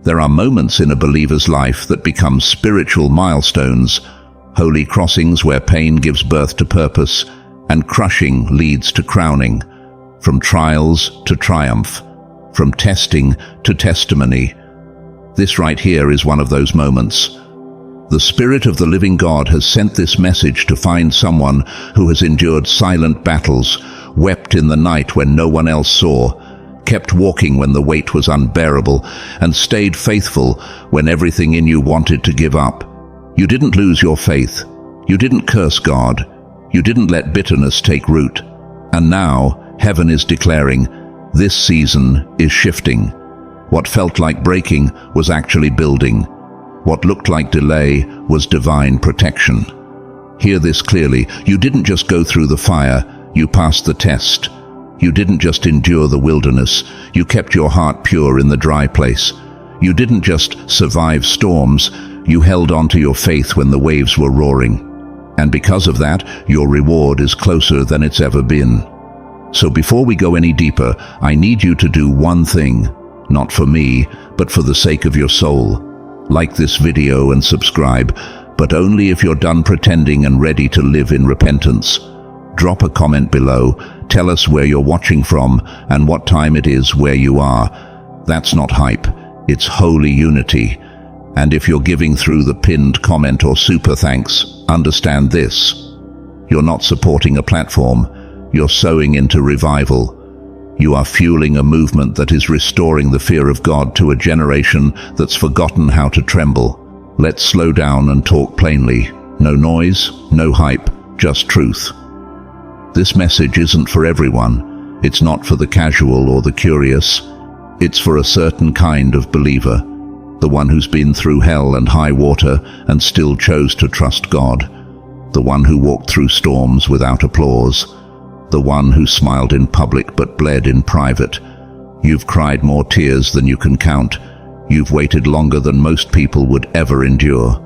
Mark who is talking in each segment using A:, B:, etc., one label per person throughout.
A: There are moments in a believer's life that become spiritual milestones, holy crossings where pain gives birth to purpose and crushing leads to crowning, from trials to triumph, from testing to testimony. This right here is one of those moments. The Spirit of the living God has sent this message to find someone who has endured silent battles, wept in the night when no one else saw, kept walking when the weight was unbearable, and stayed faithful when everything in you wanted to give up. You didn't lose your faith. You didn't curse God. You didn't let bitterness take root. And now, heaven is declaring, this season is shifting. What felt like breaking was actually building. What looked like delay was divine protection. Hear this clearly. You didn't just go through the fire, you passed the test. You didn't just endure the wilderness, you kept your heart pure in the dry place. You didn't just survive storms, you held on to your faith when the waves were roaring. And because of that, your reward is closer than it's ever been. So before we go any deeper, I need you to do one thing, not for me, but for the sake of your soul. Like this video and subscribe, but only if you're done pretending and ready to live in repentance. Drop a comment below, tell us where you're watching from and what time it is where you are. That's not hype, it's holy unity. And if you're giving through the pinned comment or super thanks, understand this. You're not supporting a platform, you're sowing into revival. You are fueling a movement that is restoring the fear of God to a generation that's forgotten how to tremble. Let's slow down and talk plainly. No noise, no hype, just truth. This message isn't for everyone. It's not for the casual or the curious. It's for a certain kind of believer. The one who's been through hell and high water and still chose to trust God. The one who walked through storms without applause. The one who smiled in public but bled in private. You've cried more tears than you can count. You've waited longer than most people would ever endure.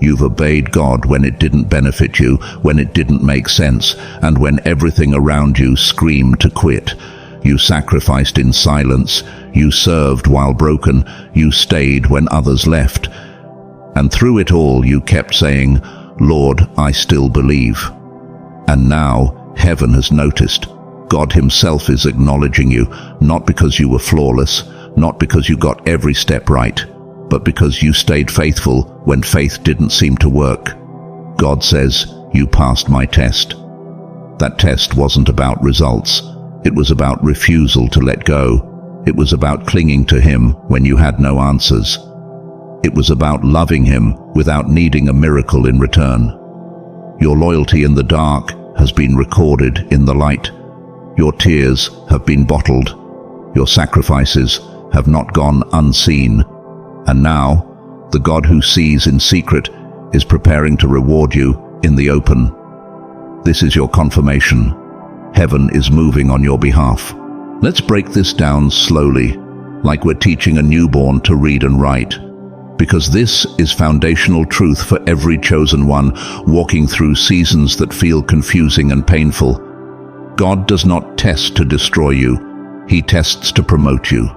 A: You've obeyed God when it didn't benefit you, when it didn't make sense, and when everything around you screamed to quit. You sacrificed in silence. You served while broken. You stayed when others left. And through it all you kept saying, Lord, I still believe. And now heaven has noticed. God himself is acknowledging you, not because you were flawless, not because you got every step right, but because you stayed faithful when faith didn't seem to work. God says, you passed my test. That test wasn't about results. It was about refusal to let go. It was about clinging to him when you had no answers. It was about loving him without needing a miracle in return. Your loyalty in the dark has been recorded in the light. Your tears have been bottled. Your sacrifices have not gone unseen. And now, the God who sees in secret is preparing to reward you in the open. This is your confirmation. Heaven is moving on your behalf. Let's break this down slowly, like we're teaching a newborn to read and write. Because this is foundational truth for every chosen one walking through seasons that feel confusing and painful. God does not test to destroy you. He tests to promote you.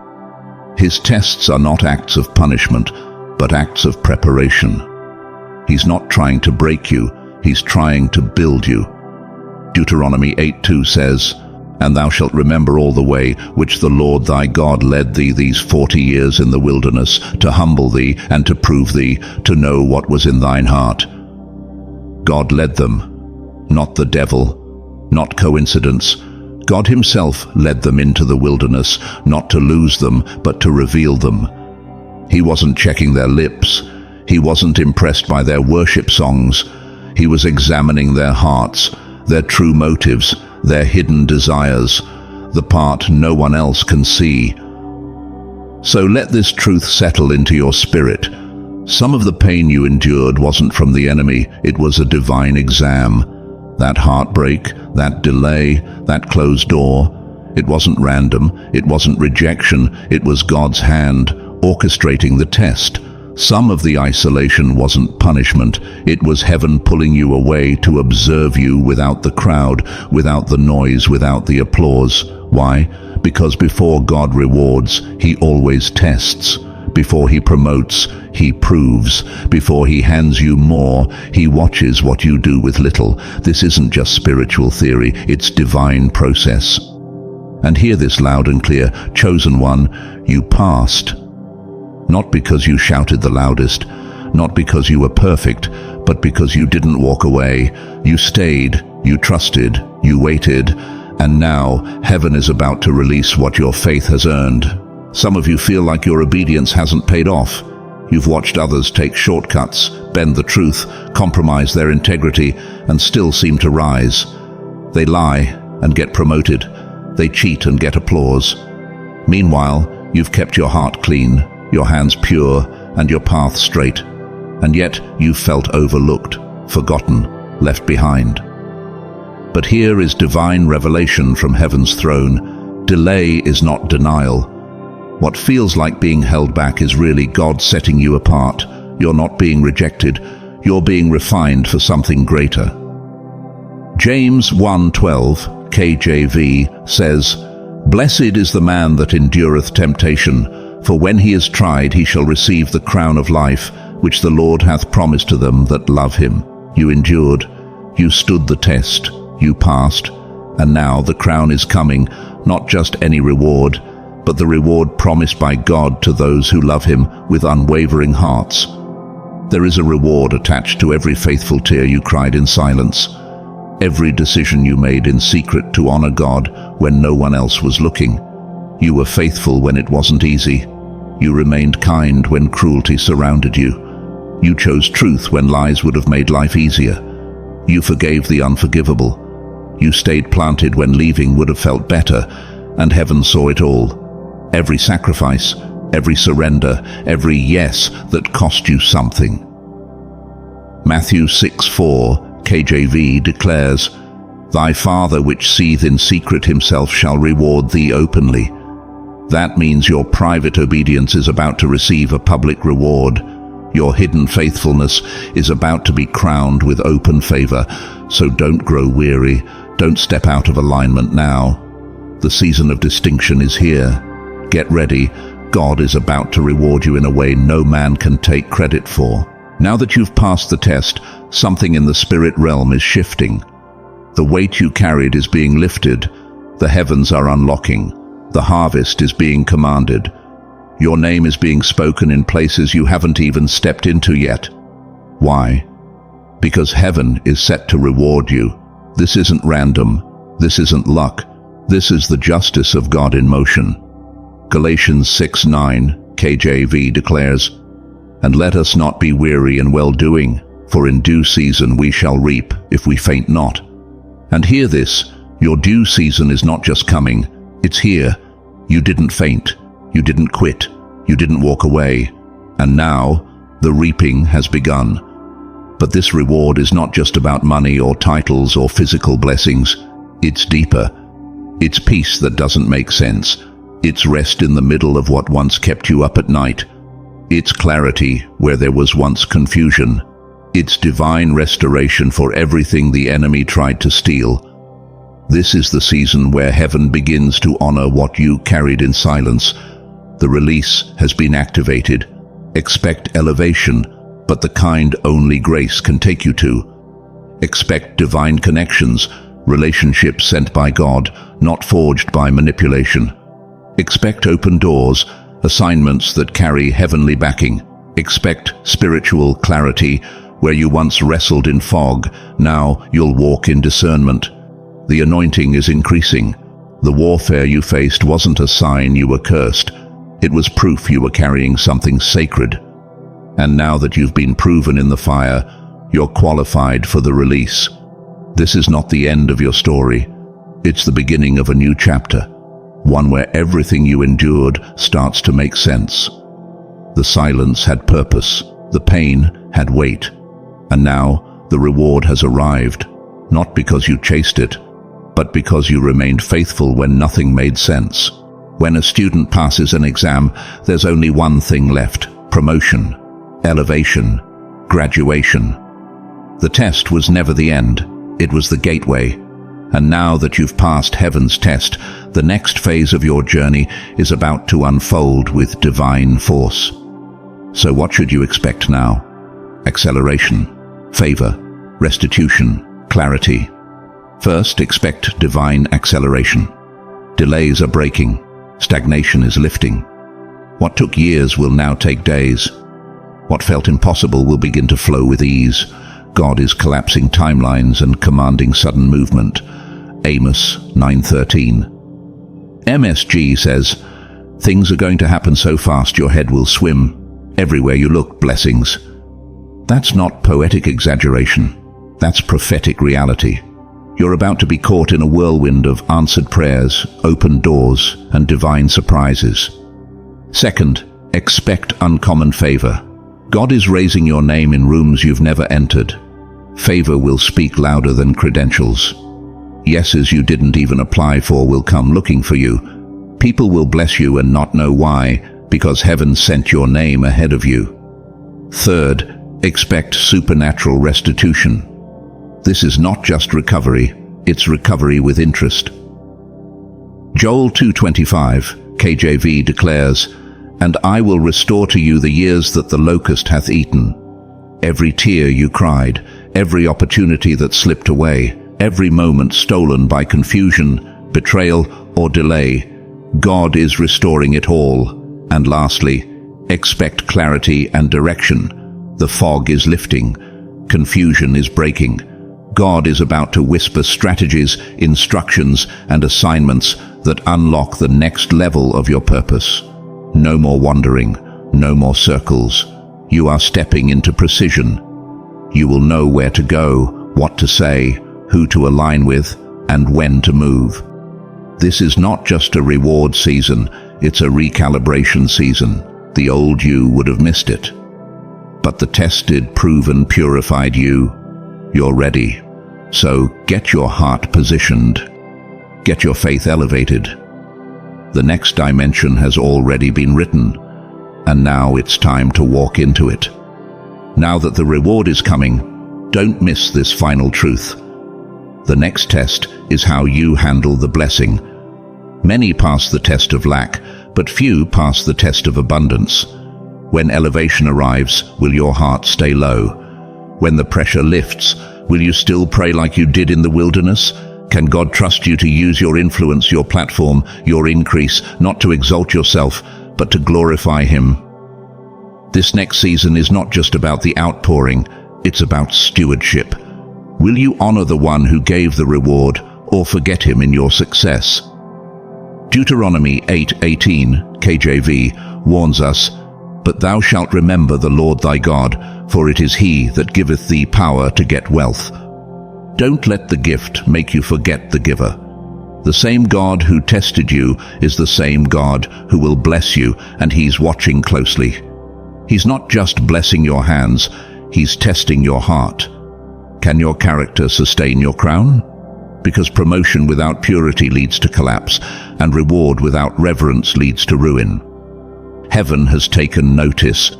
A: His tests are not acts of punishment, but acts of preparation. He's not trying to break you, he's trying to build you. Deuteronomy 8:2 says, And thou shalt remember all the way which the Lord thy God led thee these 40 years in the wilderness, to humble thee and to prove thee, to know what was in thine heart. God led them, not the devil, not coincidence. God himself led them into the wilderness, not to lose them, but to reveal them. He wasn't checking their lips. He wasn't impressed by their worship songs. He was examining their hearts, their true motives, their hidden desires, the part no one else can see. So let this truth settle into your spirit. Some of the pain you endured wasn't from the enemy, it was a divine exam. That heartbreak, that delay, that closed door, it wasn't random, it wasn't rejection, it was God's hand orchestrating the test. Some of the isolation wasn't punishment, it was heaven pulling you away to observe you without the crowd, without the noise, without the applause. Why? Because before God rewards, he always tests. Before he promotes, he proves. Before he hands you more, he watches what you do with little. This isn't just spiritual theory, it's divine process. And hear this loud and clear, chosen one, you passed. Not because you shouted the loudest, not because you were perfect, but because you didn't walk away. You stayed, you trusted, you waited, and now heaven is about to release what your faith has earned. Some of you feel like your obedience hasn't paid off. You've watched others take shortcuts, bend the truth, compromise their integrity, and still seem to rise. They lie and get promoted. They cheat and get applause. Meanwhile, you've kept your heart clean, your hands pure, and your path straight. And yet you've felt overlooked, forgotten, left behind. But here is divine revelation from heaven's throne. Delay is not denial. What feels like being held back is really God setting you apart. You're not being rejected. You're being refined for something greater. James 1:12, KJV, says, "Blessed is the man that endureth temptation, for when he is tried he shall receive the crown of life, which the Lord hath promised to them that love him." You endured, you stood the test, you passed, and now the crown is coming, not just any reward, but the reward promised by God to those who love him with unwavering hearts. There is a reward attached to every faithful tear you cried in silence, every decision you made in secret to honor God when no one else was looking. You were faithful when it wasn't easy. You remained kind when cruelty surrounded you. You chose truth when lies would have made life easier. You forgave the unforgivable. You stayed planted when leaving would have felt better, and heaven saw it all. Every sacrifice, every surrender, every yes that cost you something. Matthew 6:4, KJV declares, "Thy Father which seeth in secret himself shall reward thee openly." That means your private obedience is about to receive a public reward. Your hidden faithfulness is about to be crowned with open favor. So don't grow weary. Don't step out of alignment now. The season of distinction is here. Get ready. God is about to reward you in a way no man can take credit for. Now that you've passed the test, something in the spirit realm is shifting. The weight you carried is being lifted. The heavens are unlocking. The harvest is being commanded. Your name is being spoken in places you haven't even stepped into yet. Why? Because heaven is set to reward you. This isn't random. This isn't luck. This is the justice of God in motion. Galatians 6:9, KJV declares, "And let us not be weary in well-doing, for in due season we shall reap, if we faint not." And hear this, your due season is not just coming, it's here. You didn't faint, you didn't quit, you didn't walk away, and now the reaping has begun. But this reward is not just about money or titles or physical blessings, it's deeper. It's peace that doesn't make sense. It's rest in the middle of what once kept you up at night. It's clarity where there was once confusion. It's divine restoration for everything the enemy tried to steal. This is the season where heaven begins to honor what you carried in silence. The release has been activated. Expect elevation, but the kind only grace can take you to. Expect divine connections, relationships sent by God, not forged by manipulation. Expect open doors, assignments that carry heavenly backing. Expect spiritual clarity. Where you once wrestled in fog, now you'll walk in discernment. The anointing is increasing. The warfare you faced wasn't a sign you were cursed. It was proof you were carrying something sacred. And now that you've been proven in the fire, you're qualified for the release. This is not the end of your story. It's the beginning of a new chapter. One where everything you endured starts to make sense. The silence had purpose, the pain had weight, and now the reward has arrived, not because you chased it, but because you remained faithful when nothing made sense. When a student passes an exam, there's only one thing left: promotion, elevation, graduation. The test was never the end, it was the gateway. And now that you've passed heaven's test, the next phase of your journey is about to unfold with divine force. So what should you expect now? Acceleration, favor, restitution, clarity. First, expect divine acceleration. Delays are breaking. Stagnation is lifting. What took years will now take days. What felt impossible will begin to flow with ease. God is collapsing timelines and commanding sudden movement. Amos 9:13. MSG says, things are going to happen so fast your head will swim. Everywhere you look, blessings. That's not poetic exaggeration. That's prophetic reality. You're about to be caught in a whirlwind of answered prayers, open doors, and divine surprises. Second, expect uncommon favor. God is raising your name in rooms you've never entered. Favor will speak louder than credentials. Yeses you didn't even apply for will come looking for you. People will bless you and not know why, because heaven sent your name ahead of you. Third, expect supernatural restitution. This is not just recovery, it's recovery with interest. Joel 2:25, KJV declares, "And I will restore to you the years that the locust hath eaten. Every tear you cried, every opportunity that slipped away, every moment stolen by confusion, betrayal, or delay, God is restoring it all." And lastly, expect clarity and direction. The fog is lifting. Confusion is breaking. God is about to whisper strategies, instructions, and assignments that unlock the next level of your purpose. No more wandering, no more circles. You are stepping into precision. You will know where to go, what to say, who to align with, and when to move. This is not just a reward season, it's a recalibration season. The old you would have missed it. But the tested, proven, purified you, you're ready. So get your heart positioned. Get your faith elevated. The next dimension has already been written, and now it's time to walk into it. Now that the reward is coming, don't miss this final truth. The next test is how you handle the blessing. Many pass the test of lack, but few pass the test of abundance. When elevation arrives, will your heart stay low? When the pressure lifts, will you still pray like you did in the wilderness? Can God trust you to use your influence, your platform, your increase, not to exalt yourself, but to glorify Him? This next season is not just about the outpouring, it's about stewardship. Will you honor the one who gave the reward, or forget him in your success? Deuteronomy 8:18, KJV, warns us, "But thou shalt remember the Lord thy God, for it is He that giveth thee power to get wealth." Don't let the gift make you forget the giver. The same God who tested you is the same God who will bless you, and He's watching closely. He's not just blessing your hands, He's testing your heart. Can your character sustain your crown? Because promotion without purity leads to collapse, and reward without reverence leads to ruin. Heaven has taken notice.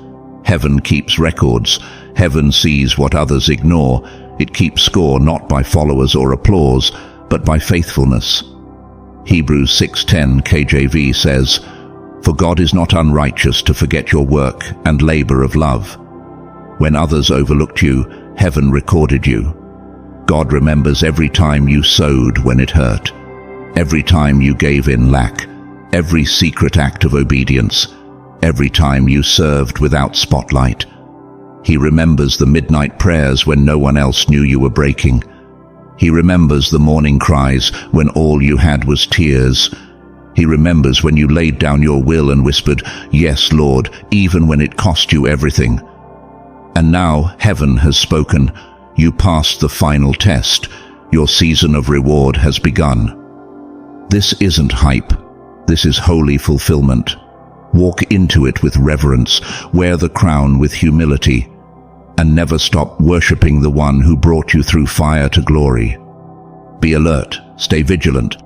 A: Heaven keeps records. Heaven sees what others ignore. It keeps score not by followers or applause, but by faithfulness. Hebrews 6:10 KJV says, "For God is not unrighteous to forget your work and labor of love." When others overlooked you, heaven recorded you. God remembers every time you sowed when it hurt, every time you gave in lack, every secret act of obedience, every time you served without spotlight. He remembers the midnight prayers when no one else knew you were breaking. He remembers the morning cries when all you had was tears. He remembers when you laid down your will and whispered, "Yes, Lord," even when it cost you everything. And now heaven has spoken. You passed the final test. Your season of reward has begun. This isn't hype. This is holy fulfillment. Walk into it with reverence, wear the crown with humility, and never stop worshiping the one who brought you through fire to glory. Be alert, stay vigilant,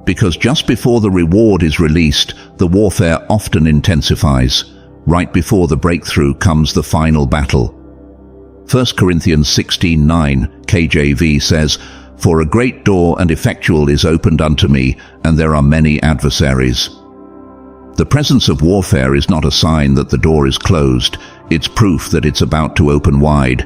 A: because just before the reward is released, the warfare often intensifies. Right before the breakthrough comes the final battle. 1 Corinthians 16:9 KJV says, "For a great door and effectual is opened unto me, and there are many adversaries." The presence of warfare is not a sign that the door is closed. It's proof that it's about to open wide.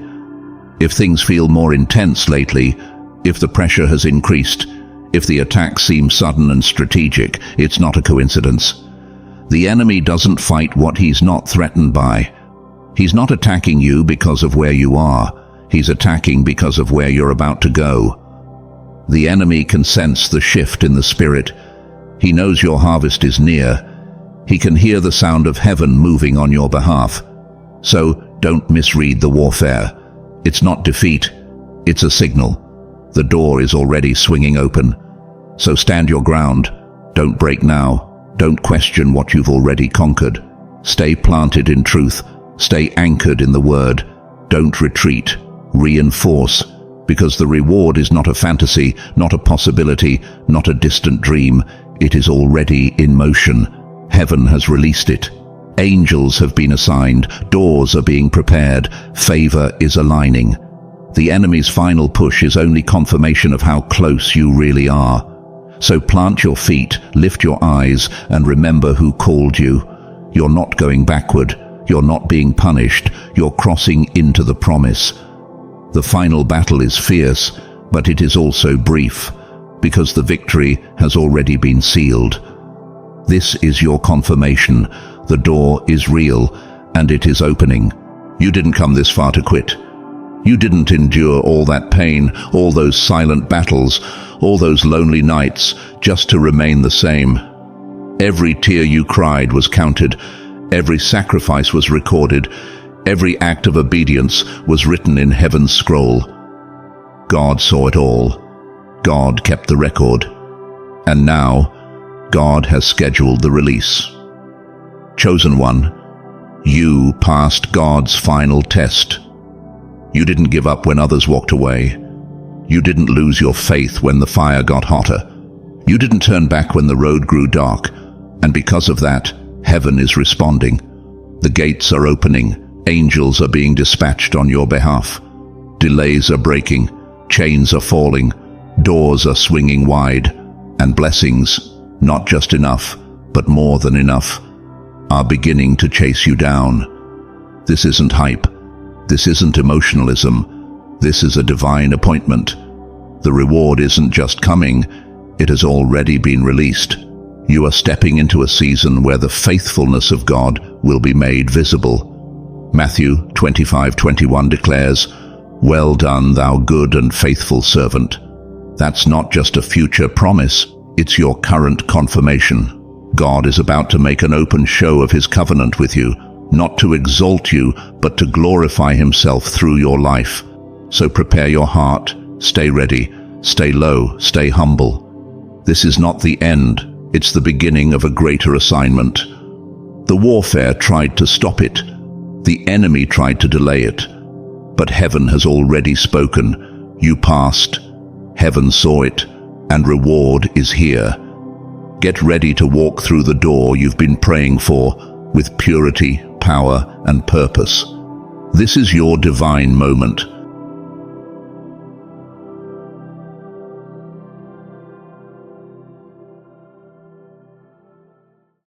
A: If things feel more intense lately, if the pressure has increased, if the attacks seem sudden and strategic, it's not a coincidence. The enemy doesn't fight what he's not threatened by. He's not attacking you because of where you are. He's attacking because of where you're about to go. The enemy can sense the shift in the spirit. He knows your harvest is near. He can hear the sound of heaven moving on your behalf. So don't misread the warfare. It's not defeat. It's a signal. The door is already swinging open. So stand your ground. Don't break now. Don't question what you've already conquered. Stay planted in truth. Stay anchored in the word. Don't retreat. Reinforce. Because the reward is not a fantasy, not a possibility, not a distant dream. It is already in motion. Heaven has released it. Angels have been assigned. Doors are being prepared. Favor is aligning. The enemy's final push is only confirmation of how close you really are. So plant your feet, lift your eyes, and remember who called you. You're not going backward. You're not being punished. You're crossing into the promise. The final battle is fierce, but it is also brief, because the victory has already been sealed. This is your confirmation. The door is real, and it is opening. You didn't come this far to quit. You didn't endure all that pain, all those silent battles, all those lonely nights, just to remain the same. Every tear you cried was counted. Every sacrifice was recorded. Every act of obedience was written in heaven's scroll. God saw it all. God kept the record. And now, God has scheduled the release. Chosen one, you passed God's final test. You didn't give up when others walked away. You didn't lose your faith when the fire got hotter. You didn't turn back when the road grew dark. And because of that, heaven is responding. The gates are opening. Angels are being dispatched on your behalf. Delays are breaking. Chains are falling. Doors are swinging wide. And blessings, not just enough, but more than enough, are beginning to chase you down. This isn't hype. This isn't emotionalism. This is a divine appointment. The reward isn't just coming, it has already been released. You are stepping into a season where the faithfulness of God will be made visible. Matthew 25:21 declares, "Well done, thou good and faithful servant." That's not just a future promise, it's your current confirmation. God is about to make an open show of his covenant with you, not to exalt you, but to glorify himself through your life. So prepare your heart, stay ready, stay low, stay humble. This is not the end, it's the beginning of a greater assignment. The warfare tried to stop it. The enemy tried to delay it. But heaven has already spoken. You passed. Heaven saw it, and reward is here. Get ready to walk through the door you've been praying for with purity, power, and purpose. This is your divine moment.